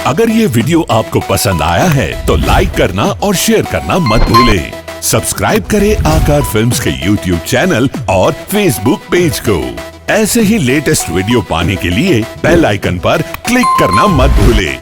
अगर ये वीडियो आपको पसंद आया है तो लाइक करना और शेयर करना मत भूलें। सब्सक्राइब करें आकार फिल्म्स के YouTube चैनल और Facebook पेज को। ऐसे ही लेटेस्ट वीडियो पाने के लिए बेल आइकन पर क्लिक करना मत भूलें।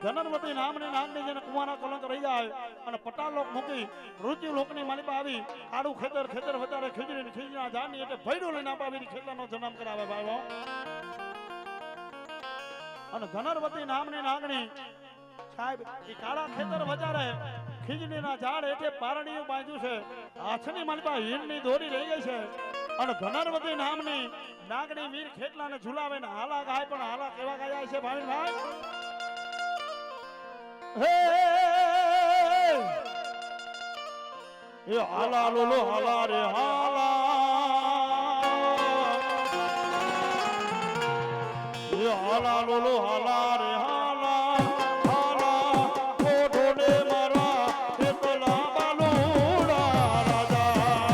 ધનવતી નામની નાગની જેને કુવાના કલંક રહી જાય અને પટાલ લોક મૂકી ઋતુ લોકની માલિકા આવી આડું ખેતર ખેતર વધારે ખીજડીને ખીજના જાની એટલે ભૈડું લઈને આપાવી ખેતરનો જન્મ કરાવે ભાઈઓ અને ધનવતી નામની નાગની સાહેબ એ કાળા ખેતર વધારે ખીજડીના ઝાડ એટલે પારણીયું બાંધ્યું છે હાથની માલિકા હીરની દોરી રહી ગઈ છે અને ધનવતી નામની નાગની વીર ખેતલાને ઝુલાવે ને હાલા ગાય પણ હાલા કેવા ગાય છે ભાઈ એ હાલા લોલો હાલા રે હાલા એ હાલા લોલો હાલા રે હાલા હાલા કોઠોડે મારા એકલા બાલુડા રાજા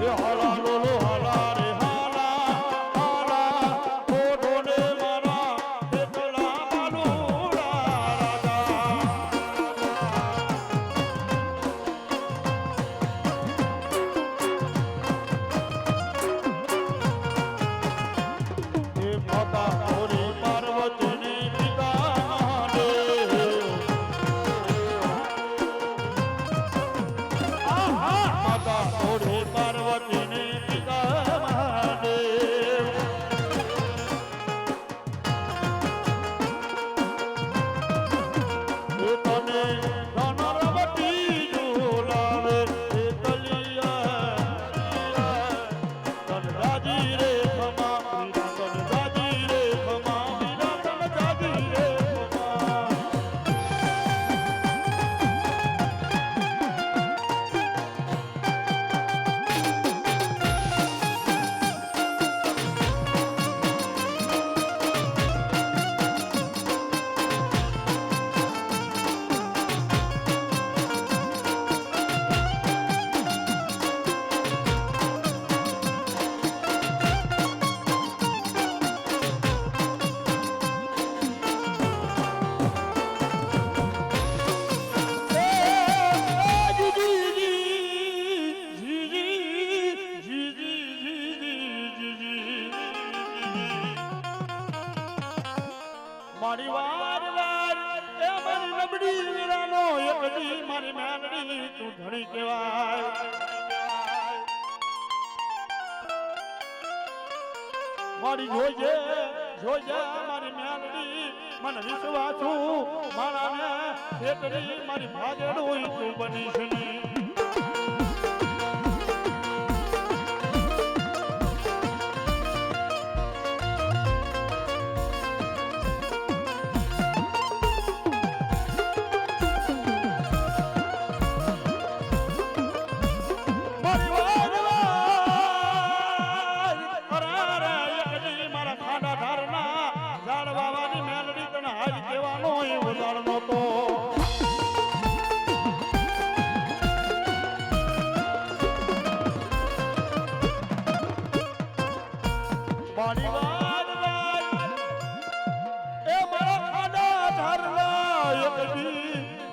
એ હાલા લોલો હાલા રે મારી વાર વાર એ મારી નબળી વીરાનો એકડી મારી મેલડી તું ધણી કહેવાય મારી જોજે જોજે મારી મેલડી મને વિશ્વાસું મારાને એકડી મારી ભાગેડું તું બનીશ નહીં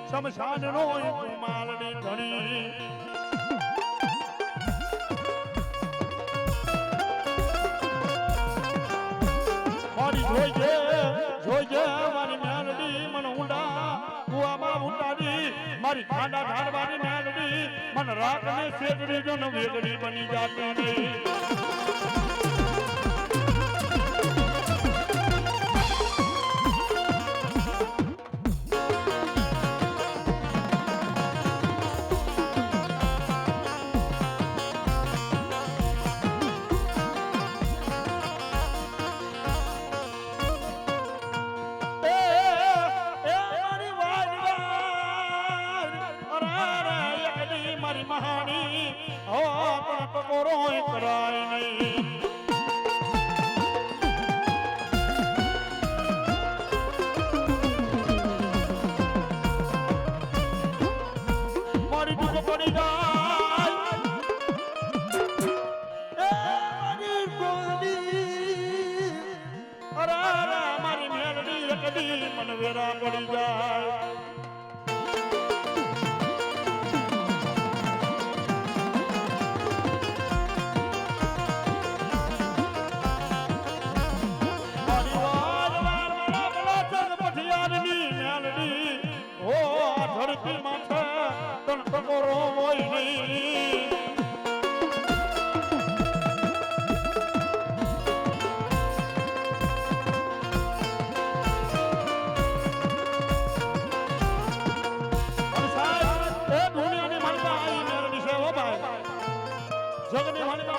શમશાન નો માલની ધણી મારી જોઈજે મારી મેલડી મને ઊંડા કુવામાં ઉતારી મારી ખાંડા ઢાળવાની મેલડી મને રાખને શેકડી જો ન વેગડી બની જાતી નહીં કરાય નહીં મારી દુઃખ પડી જાય મારી ગોલી અરે મારી મેલડી એકડી મને વેરા પડી જાય ધરતી માથે તન ટકોરો હોય નહીં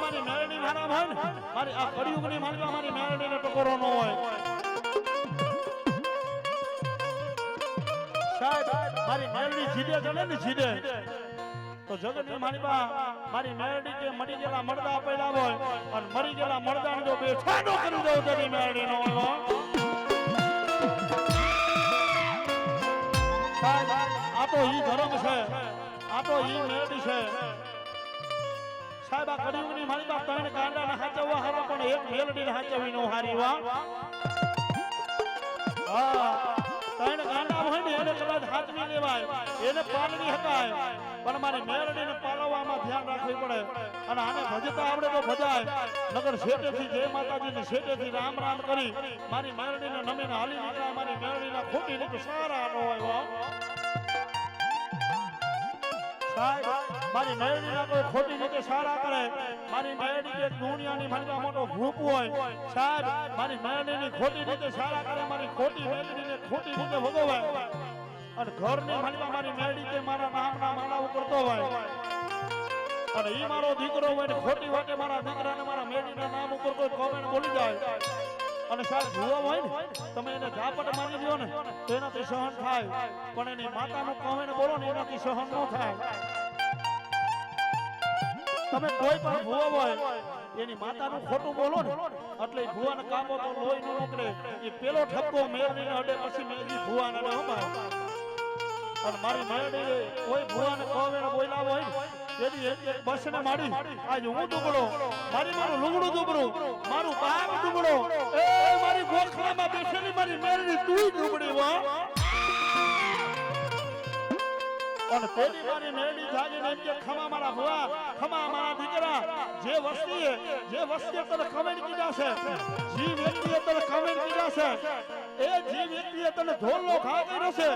મારી મેરડી મારા હોય ને મારી આ કળિયુગની માલિકા મારી મેરડીને ટકોરો ન હોય સાહેબ મારી મેરડી જીદે ચડે ને જીદે તો જગતની માલિકા મારી મેરડી કે મરી ગયેલા મરદા પડ્યા હોય અને મરી ગયેલા મરદાને જો બેઠાનો કરી દઉં તેની મેરડી ન હોય સાહેબ આ તો ઈ ધર્મ છે આ તો ઈ મેરડી છે સાહેબ આ કળિયુગની માલિકા ત્રણ કાંડાને હાચવવા હારા પણ એક મેરડીને હાચવી નો હારી વા હા ત્રણ કાંડા હોય ને એને કદાચ હાચવી લેવાય એને પાલવી શકાય પણ મારી મેરડીને પાલવામાં ધ્યાન રાખવું પડે અને આને ભજતા આવડે તો ભજાય નગર શેઠેથી જય માતાજીની શેઠેથી રામ રામ કરી મારી મેરડીને નમીને હાલી નીકળ્યા મારી મેરડીના ખોટી રીતે સારા ન હોય વા મારી મેરડીના કોઈ ખોટી રીતે સારા કરે મારી મેરડી કે દુનિયાની માલિકા મોટો ગ્રુપ હોય સાહેબ મારી મેરડીની ખોટી રીતે સારા કરે મારી ખોટી મેરડીને ખોટી રીતે ભગવાય અને ઘરની માલિકા મારી મેરડી કે મારા નામના માલાઓ કરતો હોય અને ઈ મારો દીકરો હોય ને ખોટી વાતે મારા દીકરાને મારા મેરડીના નામ ઉપર કોઈ કોમેન્ટ બોલી જાય અને સાહેબ ભૂવા હોય ને તમે એને ઝાપટ મારી દો ને તો એનાથી સહન થાય પણ એની માતાનું કોમેન્ટ બોલો ને એનાથી સહન ન થાય તમે કોઈ પણ ભૂવા હોય એની માતાનું ખોટું બોલો ને એટલે ભૂવાને કાપો તો લોહી ન નીકળે એ પેલો ઠપકો મેરડીને અડે પછી મેરડી ભૂવાને અડે હમાય અને મારી મેરડી કોઈ ભૂવાને કોમેન્ટ બોલ્યા હોય એની એક બસને માડી આજ હું દુબળો મારી મારું લુગડું દુબળું મારું બાપ દુબળો એ મારી ગોખલામાં બેસેલી મારી મેરડી તું દુબળી વા અને તેની મારી મેરડી જાગીને એમ કે ખમા મારા ભુવા ખમા મારા દીકરા જે વસ્તીએ તને કમેન્ટ કીધા છે જી વ્યક્તિએ તને કમેન્ટ કીધા છે એ જી વ્યક્તિએ તને ઢોલનો ઘા કર્યો છે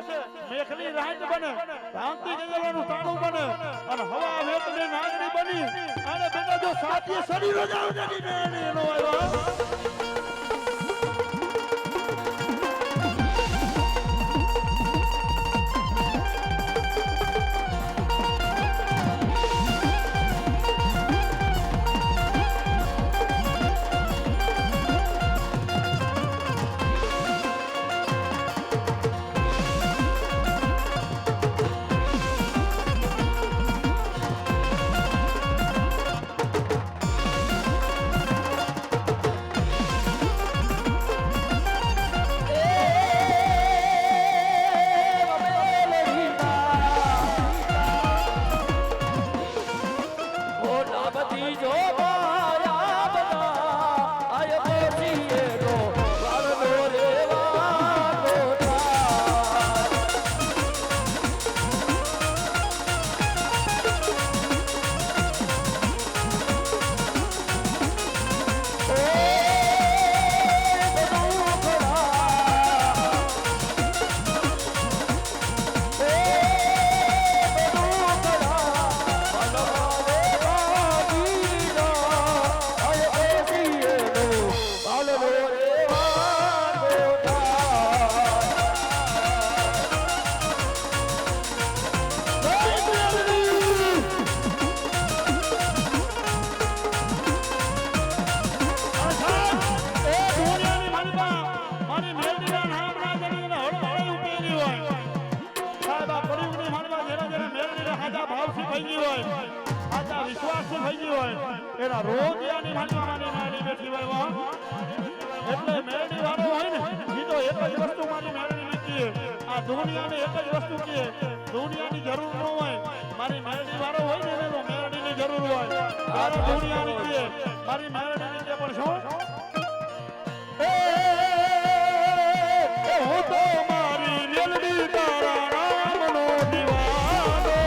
મેખલી રાઈટ બને ભ્રાંતિ ગયેલાનું તાણું બને અને હવા વેતની નાગરી બની અને બેટા જો સાચી શરીર જાવ જની મેરડી નો આવ્યો એના રોજિયાની માનવાની મેરડી બેઠી હોય એટલે મેરડી વાળો હોય ને ઈ તો એક જ વસ્તુ મારી મેરડી નીકળે આ દુનિયાને એક જ વસ્તુ કહે દુનિયાની જરૂર ન હોય મારી મેરડી વાળો હોય ને એને તો મેરડીની જરૂર હોય આ દુનિયાની કહે મારી મેરડી